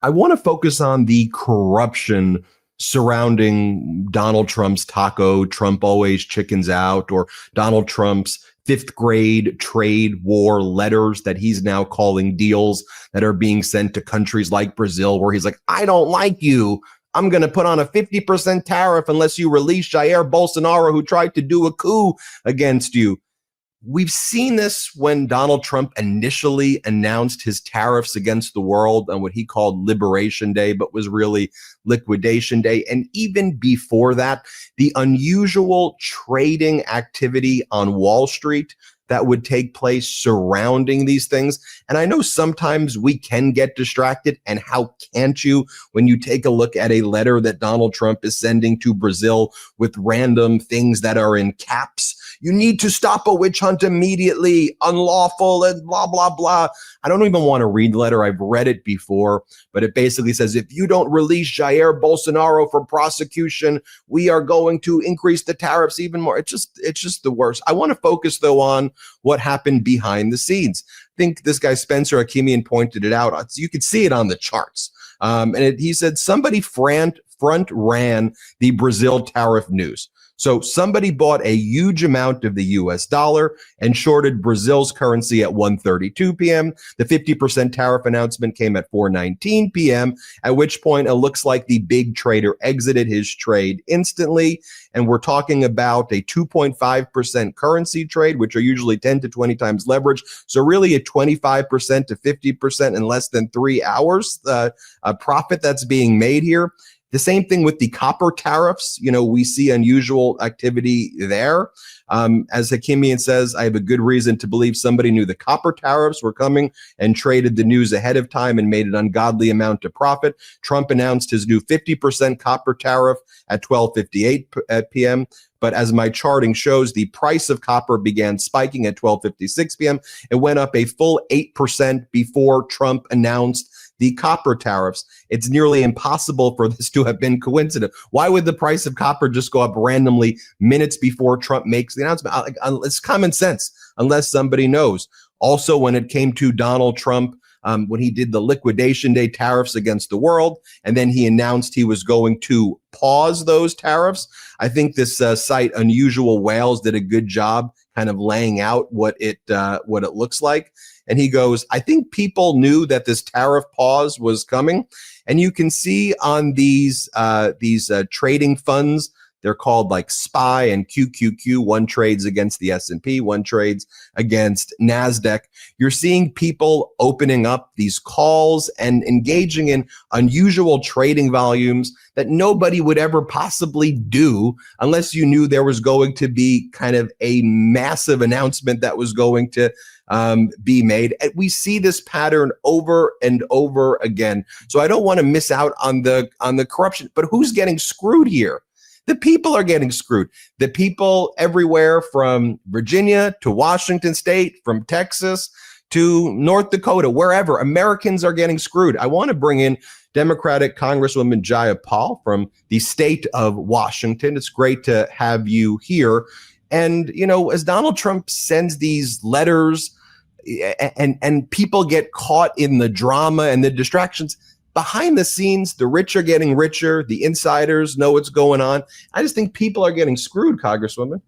I want to focus on the corruption surrounding Donald Trump's taco, Trump always chickens out, or Donald Trump's fifth grade trade war letters that he's now calling deals that are being sent to countries like Brazil, where he's like, I don't like you. I'm going to put on a 50% tariff unless you release Jair Bolsonaro, who tried to do a coup against you. We've seen this when Donald Trump initially announced his tariffs against the world on what he called Liberation Day, but was really Liquidation Day. And even before that, the unusual trading activity on Wall Street that would take place surrounding these things. And I know sometimes we can get distracted, and how can't you when you take a look at a letter that Donald Trump is sending to Brazil with random things that are in caps. You need to stop a witch hunt immediately, unlawful, and blah, blah, blah. I don't even want to read the letter. I've read it before, but it basically says, if you don't release Jair Bolsonaro for prosecution, we are going to increase the tariffs even more. It's just the worst. I want to focus, though, on what happened behind the scenes. I think this guy, Spencer Akimian, pointed it out. You could see it on the charts. He said somebody front ran the Brazil tariff news. So somebody bought a huge amount of the US dollar and shorted Brazil's currency at 1:32 p.m. The 50% tariff announcement came at 4:19 p.m., at which point it looks like the big trader exited his trade instantly. And we're talking about a 2.5% currency trade, which are usually 10 to 20 times leverage. So really a 25% to 50% in less than 3 hours, a profit that's being made here. The same thing with the copper tariffs. We see unusual activity there. As Hakimian says, I have a good reason to believe somebody knew the copper tariffs were coming and traded the news ahead of time and made an ungodly amount of profit. Trump announced his new 50% copper tariff at 12:58 p.m. But as my charting shows, the price of copper began spiking at 12:56 p.m. It went up a full 8% before Trump announced the copper tariffs. It's nearly impossible for this to have been coincident. Why would the price of copper just go up randomly minutes before Trump makes the announcement? It's common sense, unless somebody knows. Also, when it came to Donald Trump, when he did the Liquidation Day tariffs against the world, and then he announced he was going to pause those tariffs, I think this site, Unusual Whales, did a good job kind of laying out what it looks like. And he goes, I think people knew that this tariff pause was coming. And you can see on these trading funds, they're called like SPY and QQQ. One trades against the S&P, one trades against NASDAQ. You're seeing people opening up these calls and engaging in unusual trading volumes that nobody would ever possibly do unless you knew there was going to be kind of a massive announcement that was going to be made. And we see this pattern over and over again. So I don't want to miss out on the corruption. But who's getting screwed here? The people are getting screwed. The people everywhere from Virginia to Washington State, from Texas to North Dakota, wherever, Americans are getting screwed. I want to bring in Democratic Congresswoman Gia Paul from the state of Washington. It's great to have you here. And, as Donald Trump sends these letters and people get caught in the drama and the distractions, behind the scenes, the rich are getting richer. The insiders know what's going on. I just think people are getting screwed, Congresswoman.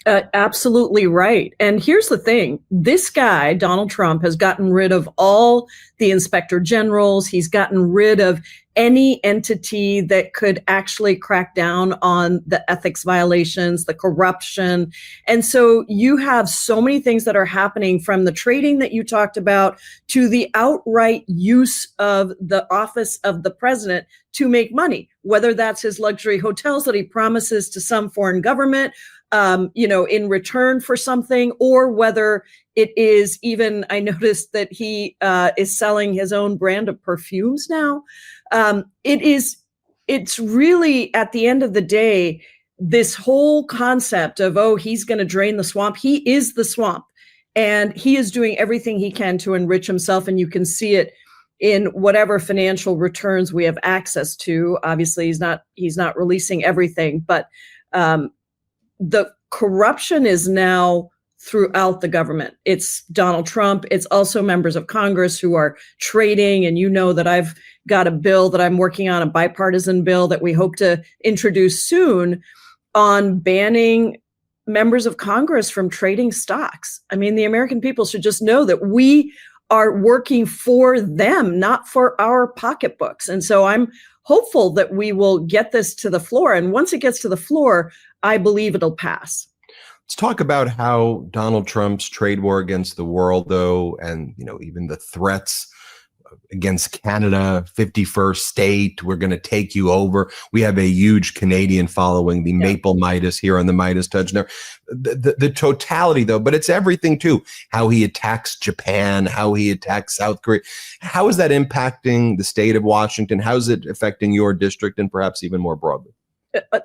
Absolutely right. And here's the thing. This guy, Donald Trump, has gotten rid of all the inspector generals. He's gotten rid of any entity that could actually crack down on the ethics violations, the corruption. And so you have so many things that are happening, from the trading that you talked about to the outright use of the office of the president to make money, whether that's his luxury hotels that he promises to some foreign government, in return for something, or whether it is even, I noticed that he is selling his own brand of perfumes now. It's really, at the end of the day, this whole concept of, he's going to drain the swamp. He is the swamp, and he is doing everything he can to enrich himself. And you can see it in whatever financial returns we have access to. Obviously, he's not releasing everything, but the corruption is now throughout the government. It's Donald Trump. It's also members of Congress who are trading. And you know that I've got a bill that I'm working on, a bipartisan bill that we hope to introduce soon on banning members of Congress from trading stocks. I mean, the American people should just know that we are working for them, not for our pocketbooks. And so I'm hopeful that we will get this to the floor. And once it gets to the floor, I believe it'll pass. Let's talk about how Donald Trump's trade war against the world, though, and even the threats against Canada, 51st state, we're going to take you over. We have a huge Canadian following, the Maple Midas here on the MeidasTouch. The totality, though, but it's everything, too. How he attacks Japan, how he attacks South Korea. How is that impacting the state of Washington? How is it affecting your district and perhaps even more broadly?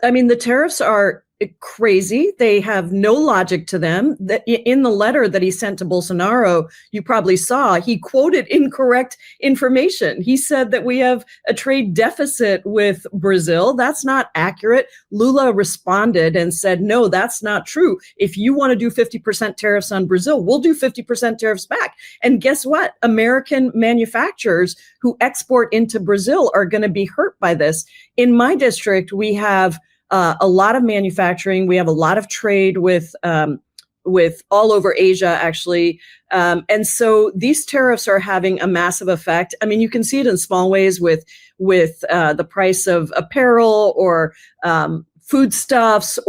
I mean, the tariffs are crazy. They have no logic to them. In the letter that he sent to Bolsonaro, you probably saw, he quoted incorrect information. He said that we have a trade deficit with Brazil. That's not accurate. Lula responded and said, no, that's not true. If you want to do 50% tariffs on Brazil, we'll do 50% tariffs back. And guess what? American manufacturers who export into Brazil are going to be hurt by this. In my district, we have a lot of manufacturing. We have a lot of trade with all over Asia, actually. And so these tariffs are having a massive effect. I mean, you can see it in small ways with the price of apparel or foodstuffs,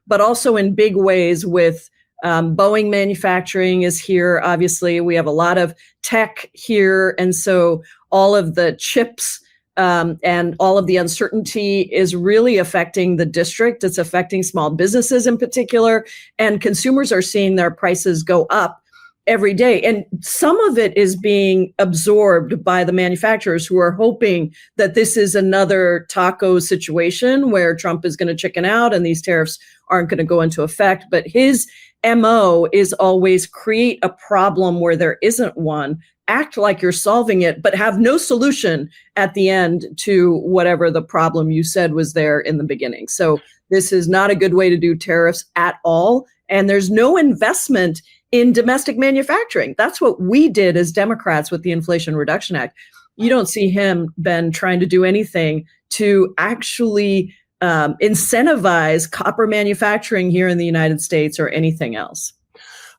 but also in big ways with Boeing manufacturing is here. Obviously, we have a lot of tech here. And so all of the chips and all of the uncertainty is really affecting the district. It's affecting small businesses in particular, and consumers are seeing their prices go up every day. And some of it is being absorbed by the manufacturers who are hoping that this is another taco situation where Trump is going to chicken out and these tariffs aren't going to go into effect. But his MO is always create a problem where there isn't one, act like you're solving it, but have no solution at the end to whatever the problem you said was there in the beginning. So this is not a good way to do tariffs at all. And there's no investment in domestic manufacturing. That's what we did as Democrats with the Inflation Reduction Act. You don't see him, Ben, trying to do anything to actually incentivize copper manufacturing here in the United States or anything else.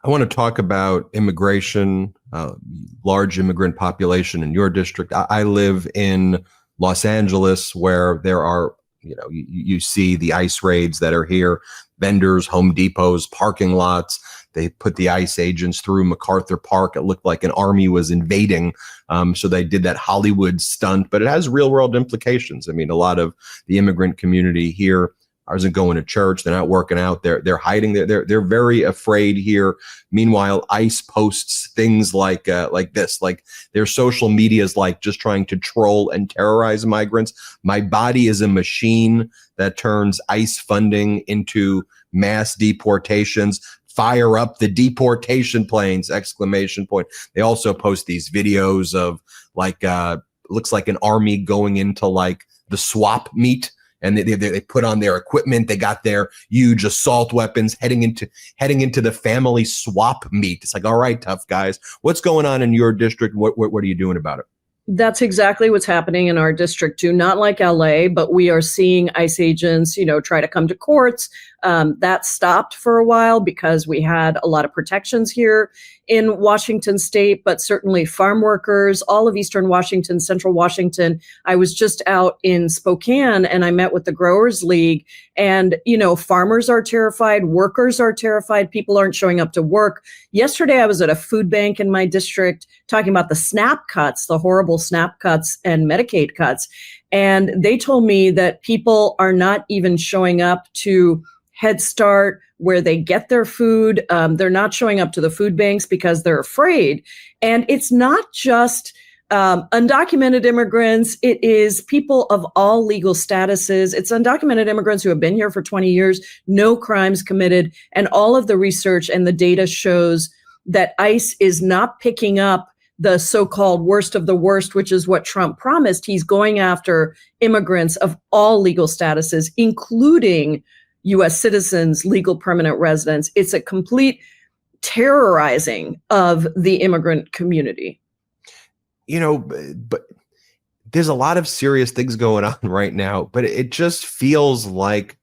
I want to talk about immigration, large immigrant population in your district. I live in Los Angeles, where there are, you see the ICE raids that are here, vendors, Home Depots, parking lots. They put the ICE agents through MacArthur Park. It looked like an army was invading. So they did that Hollywood stunt, but it has real world implications. I mean, a lot of the immigrant community here isn't going to church. They're not working out. They're hiding. They're very afraid here. Meanwhile, ICE posts things like this, like their social media is like just trying to troll and terrorize migrants. My body is a machine that turns ICE funding into mass deportations. Fire up the deportation planes! ! They also post these videos of looks like an army going into like the swap meet. And they put on their equipment. They got their huge assault weapons heading into the family swap meet. It's like, all right, tough guys, what's going on in your district? What are you doing about it? That's exactly what's happening in our district too. Not like LA, but we are seeing ICE agents, try to come to courts. That stopped for a while because we had a lot of protections here in Washington state, but certainly farm workers, all of Eastern Washington, Central Washington. I was just out in Spokane and I met with the Growers League, and, farmers are terrified, workers are terrified, people aren't showing up to work. Yesterday, I was at a food bank in my district talking about the SNAP cuts, the horrible SNAP cuts and Medicaid cuts. And they told me that people are not even showing up to Head Start, where they get their food. They're not showing up to the food banks because they're afraid. And it's not just undocumented immigrants. It is people of all legal statuses. It's undocumented immigrants who have been here for 20 years, no crimes committed. And all of the research and the data shows that ICE is not picking up the so-called worst of the worst, which is what Trump promised. He's going after immigrants of all legal statuses, including U.S. citizens, legal permanent residents. It's a complete terrorizing of the immigrant community. But there's a lot of serious things going on right now, but it just feels like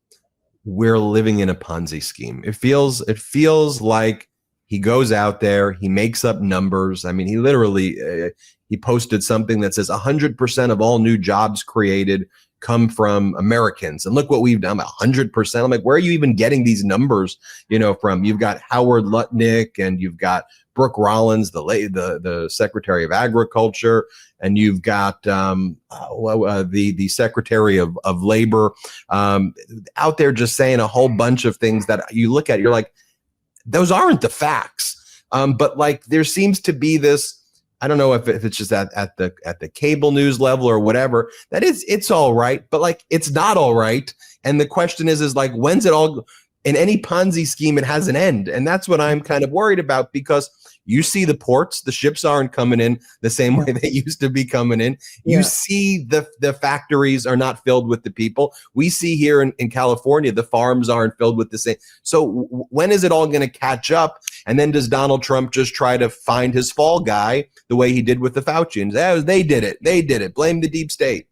we're living in a Ponzi scheme. It feels like he goes out there, he makes up numbers. I mean, he literally, he posted something that says 100% of all new jobs created come from Americans. And look what we've done, 100%. I'm like, where are you even getting these numbers, from? You've got Howard Lutnick and you've got Brooke Rollins, the Secretary of Agriculture, and you've got the Secretary of Labor out there just saying a whole bunch of things that you look at, you're like, those aren't the facts. But like, there seems to be this, I don't know if it's just at the cable news level or whatever, it's all right, but like, it's not all right. And the question is like, when's it all, in any Ponzi scheme, it has an end. And that's what I'm kind of worried about, because you see the ports, the ships aren't coming in the same way they used to be coming in. Yeah. You see the factories are not filled with the people. We see here in California, the farms aren't filled with the same. So when is it all going to catch up? And then does Donald Trump just try to find his fall guy the way he did with the Faucians? They did it. Blame the deep state.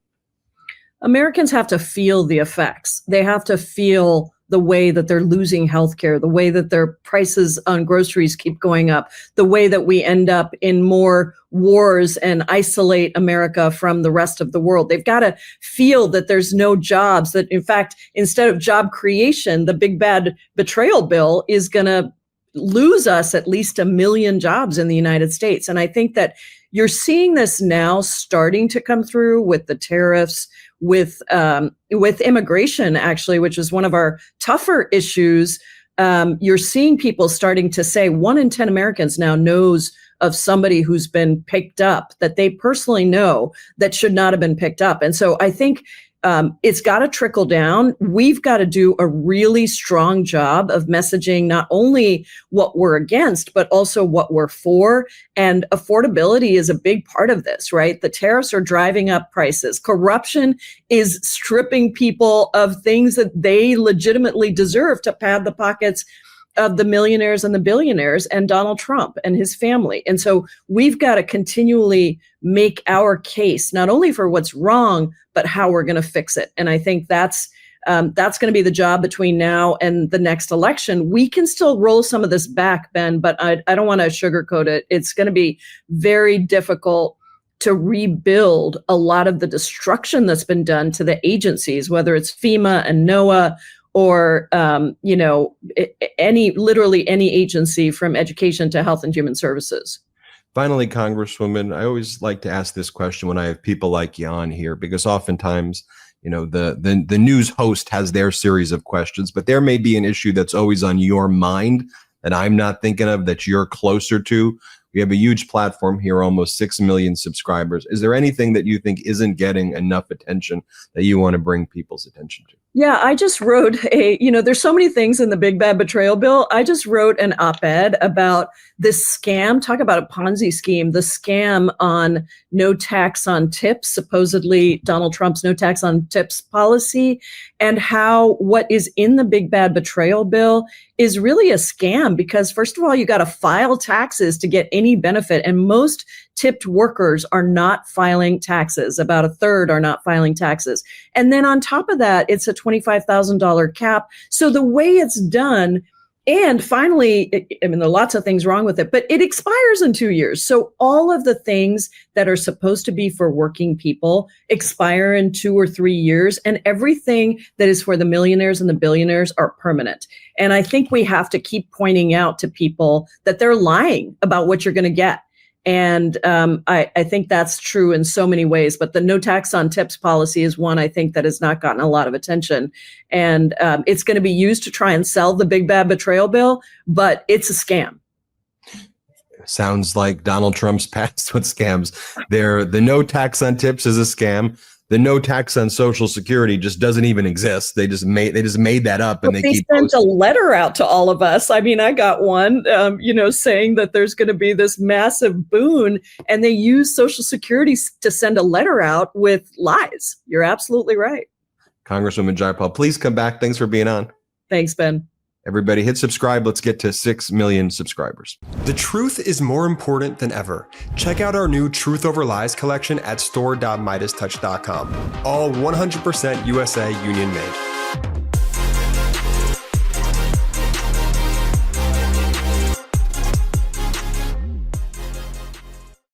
Americans have to feel the effects. They have to feel the way that they're losing healthcare, the way that their prices on groceries keep going up, the way that we end up in more wars and isolate America from the rest of the world. They've got to feel that there's no jobs, that in fact, instead of job creation, the big bad betrayal bill is going to lose us at least 1 million jobs in the United States. And I think that you're seeing this now starting to come through with the tariffs, with immigration, actually, which is one of our tougher issues. You're seeing people starting to say 1 in 10 Americans now knows of somebody who's been picked up that they personally know that should not have been picked up. And so I think it's got to trickle down. We've got to do a really strong job of messaging not only what we're against, but also what we're for. And affordability is a big part of this, right? The tariffs are driving up prices. Corruption is stripping people of things that they legitimately deserve to pad the pockets of the millionaires and the billionaires and Donald Trump and his family. And so we've got to continually make our case, not only for what's wrong, but how we're going to fix it. And I think that's going to be the job between now and the next election. We can still roll some of this back, Ben, but I don't want to sugarcoat it. It's going to be very difficult to rebuild a lot of the destruction that's been done to the agencies, whether it's FEMA and NOAA, or, literally any agency from education to health and human services. Finally, Congresswoman, I always like to ask this question when I have people like you on here, because oftentimes, the news host has their series of questions, but there may be an issue that's always on your mind that I'm not thinking of, that you're closer to. We have a huge platform here, almost 6 million subscribers. Is there anything that you think isn't getting enough attention that you want to bring people's attention to? Yeah, I just wrote there's so many things in the big bad betrayal bill. I just wrote an op-ed about this scam, talk about a Ponzi scheme, the scam on no tax on tips, supposedly Donald Trump's no tax on tips policy, and how what is in the big bad betrayal bill is really a scam, because first of all, you got to file taxes to get any benefit. And most tipped workers are not filing taxes. About 1/3 are not filing taxes. And then on top of that, it's a $25,000 cap. So the way it's done, and finally, there are lots of things wrong with it, but it expires in 2 years. So all of the things that are supposed to be for working people expire in 2 or 3 years, and everything that is for the millionaires and the billionaires are permanent. And I think we have to keep pointing out to people that they're lying about what you're going to get. And I think that's true in so many ways. But the no tax on tips policy is one I think that has not gotten a lot of attention. And it's going to be used to try and sell the big bad betrayal bill, but it's a scam. Sounds like Donald Trump's past with scams. The no tax on tips is a scam. The no tax on Social Security just doesn't even exist. They just made that up, and they sent a letter out to all of us. I mean, I got one, saying that there's going to be this massive boon, and they use Social Security to send a letter out with lies. You're absolutely right. Congresswoman Jayapal, please come back. Thanks for being on. Thanks, Ben. Everybody hit subscribe. Let's get to 6 million subscribers. The truth is more important than ever. Check out our new Truth Over Lies collection at store.MeidasTouch.com. All 100% USA union made.